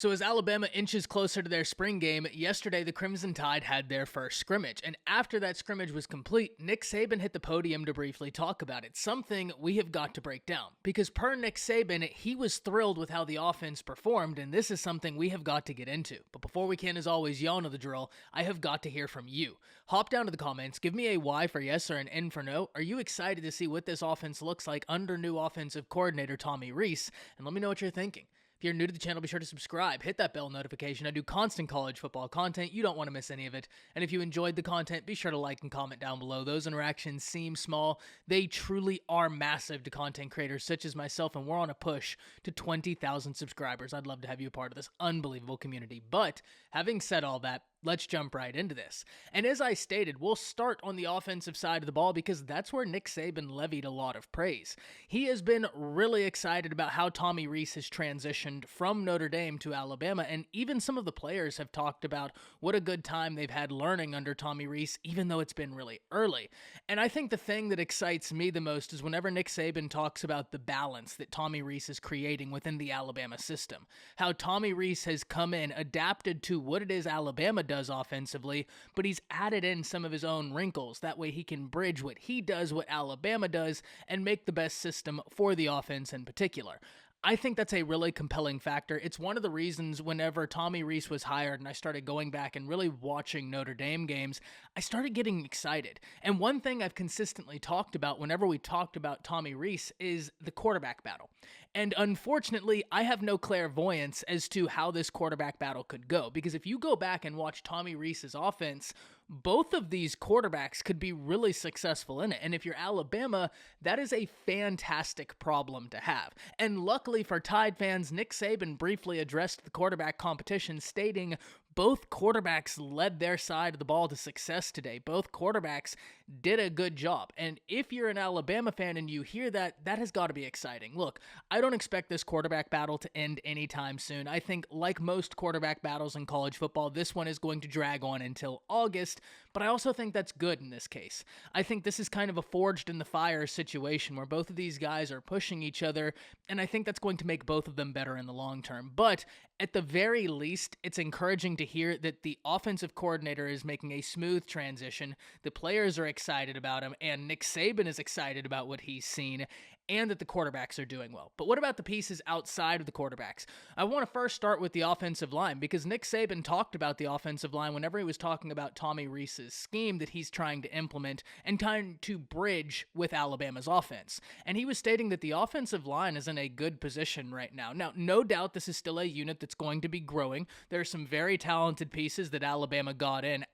So as Alabama inches closer to their spring game, yesterday the Crimson Tide had their first scrimmage. And after that scrimmage was complete, Nick Saban hit the podium to briefly talk about it, something we have got to break down. Because per Nick Saban, he was thrilled with how the offense performed, and this is something we have got to get into. But before we can, as always, y'all know the drill, I have got to hear from you. Hop down to the comments, give me a Y for yes or an N for no. Are you excited to see what this offense looks like under new offensive coordinator Tommy Rees? And let me know what you're thinking. If you're new to the channel, be sure to subscribe, hit that bell notification. I do constant college football content. You don't want to miss any of it. And if you enjoyed the content, be sure to like and comment down below. Those interactions seem small. They truly are massive to content creators such as myself, and we're on a push to 20,000 subscribers. I'd love to have you a part of this unbelievable community. But having said all that, let's jump right into this. And as I stated, we'll start on the offensive side of the ball because that's where Nick Saban levied a lot of praise. He has been really excited about how Tommy Rees has transitioned from Notre Dame to Alabama, and even some of the players have talked about what a good time they've had learning under Tommy Rees, even though it's been really early. And I think the thing that excites me the most is whenever Nick Saban talks about the balance that Tommy Rees is creating within the Alabama system. How Tommy Rees has come in, adapted to what it is Alabama does offensively, but he's added in some of his own wrinkles. That way he can bridge what he does, what Alabama does, and make the best system for the offense in particular. I think that's a really compelling factor. It's one of the reasons whenever Tommy Rees was hired and I started going back and really watching Notre Dame games, I started getting excited. And one thing I've consistently talked about whenever we talked about Tommy Rees is the quarterback battle. And unfortunately, I have no clairvoyance as to how this quarterback battle could go. Because if you go back and watch Tommy Rees's offense, both of these quarterbacks could be really successful in it. And if you're Alabama, that is a fantastic problem to have. And luckily for Tide fans, Nick Saban briefly addressed the quarterback competition, stating both quarterbacks led their side of the ball to success today. Both quarterbacks did a good job. And if you're an Alabama fan and you hear that, that has got to be exciting. Look, I don't expect this quarterback battle to end anytime soon. I think, like most quarterback battles in college football, this one is going to drag on until August, but I also think that's good in this case. I think this is kind of a forged in the fire situation where both of these guys are pushing each other, and I think that's going to make both of them better in the long term. But at the very least, it's encouraging to hear that the offensive coordinator is making a smooth transition. The players are excited about him, and Nick Saban is excited about what he's seen, and that the quarterbacks are doing well. But what about the pieces outside of the quarterbacks? I want to first start with the offensive line, because Nick Saban talked about the offensive line whenever he was talking about Tommy Rees's scheme that he's trying to implement and trying to bridge with Alabama's offense. And he was stating that the offensive line is in a good position right now. Now, no doubt this is still a unit that's going to be growing. There are some very talented pieces that Alabama got in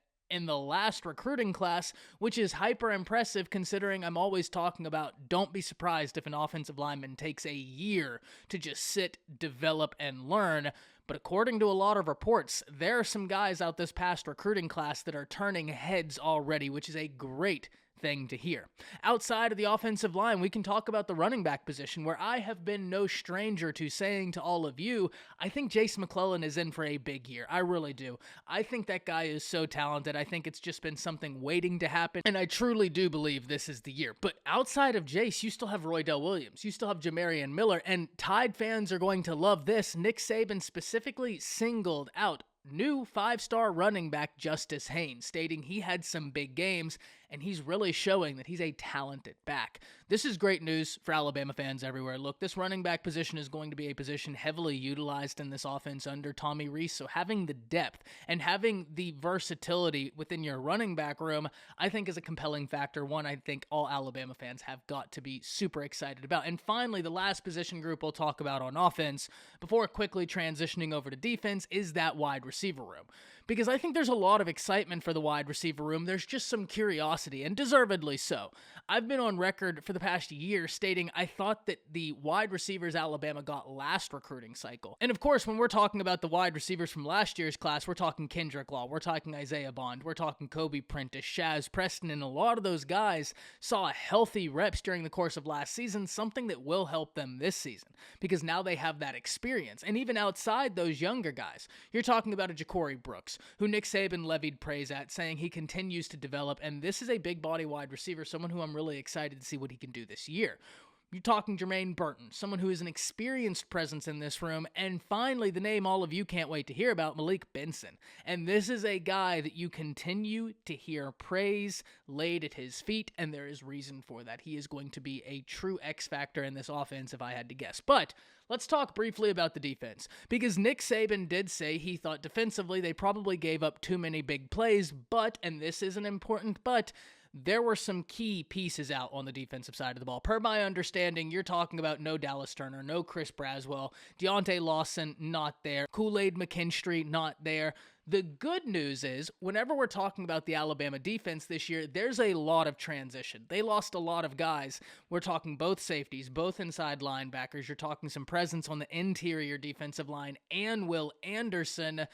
the last recruiting class, which is hyper impressive considering I'm always talking about don't be surprised if an offensive lineman takes a year to just sit, develop, and learn. But according to a lot of reports, there are some guys out this past recruiting class that are turning heads already, which is a great thing to hear. Outside of the offensive line, we can talk about the running back position, where I have been no stranger to saying to all of you, I think Jace McClellan is in for a big year. I really do. I think that guy is so talented. I think it's just been something waiting to happen, and I truly do believe this is the year. But outside of Jace, you still have Roydell Williams. You still have Jamarian Miller, and Tide fans are going to love this. Nick Saban specifically singled out new 5-star running back Justice Haynes, stating he had some big games, and he's really showing that he's a talented back. This is great news for Alabama fans everywhere. Look, this running back position is going to be a position heavily utilized in this offense under Tommy Rees, so having the depth and having the versatility within your running back room, I think is a compelling factor, one I think all Alabama fans have got to be super excited about. And finally, the last position group we'll talk about on offense, before quickly transitioning over to defense, is that wide receiver room. Because I think there's a lot of excitement for the wide receiver room. There's just some curiosity, and deservedly so. I've been on record for the past year stating I thought that the wide receivers Alabama got last recruiting cycle. And of course, when we're talking about the wide receivers from last year's class, we're talking Kendrick Law, we're talking Isaiah Bond, we're talking Kobe Prentice, Shaz Preston, and a lot of those guys saw healthy reps during the course of last season, something that will help them this season, because now they have that experience. And even outside those younger guys, you're talking about a Ja'Cory Brooks, who Nick Saban levied praise at, saying he continues to develop, and this is a big body wide receiver, someone who I'm really excited to see what he can do this year. You're talking Jermaine Burton, someone who is an experienced presence in this room, and finally the name all of you can't wait to hear about, Malik Benson. And this is a guy that you continue to hear praise laid at his feet, and there is reason for that. He is going to be a true X factor in this offense if I had to guess. But let's talk briefly about the defense, because Nick Saban did say he thought defensively they probably gave up too many big plays, but, and this is an important but, there were some key pieces out on the defensive side of the ball. Per my understanding, you're talking about no Dallas Turner, no Chris Braswell, Deontay Lawson, not there, Kool-Aid McKinstry, not there. The good news is, whenever we're talking about the Alabama defense this year, there's a lot of transition. They lost a lot of guys. We're talking both safeties, both inside linebackers. You're talking some presence on the interior defensive line and Will Anderson.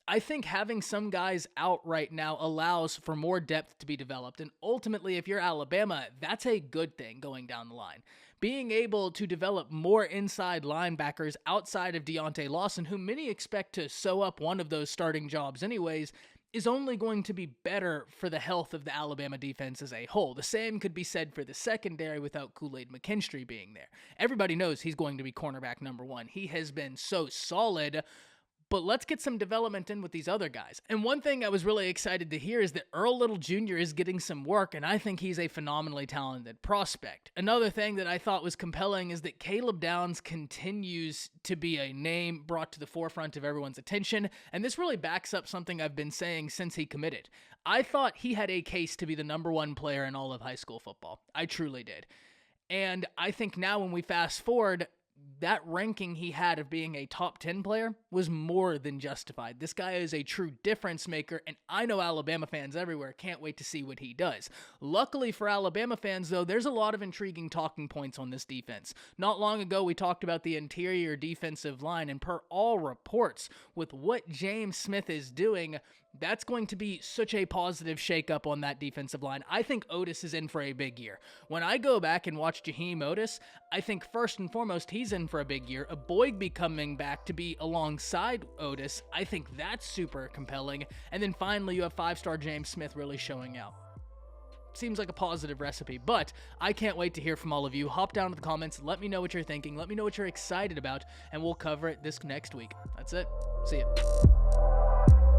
I think having some guys out right now allows for more depth to be developed, and ultimately, if you're Alabama, that's a good thing going down the line. Being able to develop more inside linebackers outside of Deontay Lawson, who many expect to sew up one of those starting jobs anyways, is only going to be better for the health of the Alabama defense as a whole. The same could be said for the secondary without Kool-Aid McKinstry being there. Everybody knows he's going to be cornerback number one. He has been so solid. But let's get some development in with these other guys. And one thing I was really excited to hear is that Earl Little Jr. is getting some work, and I think he's a phenomenally talented prospect. Another thing that I thought was compelling is that Caleb Downs continues to be a name brought to the forefront of everyone's attention, and this really backs up something I've been saying since he committed. I thought he had a case to be the number one player in all of high school football. I truly did. And I think now when we fast forward, that ranking he had of being a top 10 player was more than justified. This guy is a true difference maker, and I know Alabama fans everywhere can't wait to see what he does. Luckily for Alabama fans, though, there's a lot of intriguing talking points on this defense. Not long ago, we talked about the interior defensive line, and per all reports, with what James Smith is doing, that's going to be such a positive shakeup on that defensive line. I think Otis is in for a big year. When I go back and watch Jaheim Otis, I think first and foremost, he's in for a big year. A Boygby coming back to be alongside Otis, I think that's super compelling. And then finally, you have five-star James Smith really showing out. Seems like a positive recipe, but I can't wait to hear from all of you. Hop down to the comments, let me know what you're thinking, let me know what you're excited about, and we'll cover it this next week. That's it. See ya.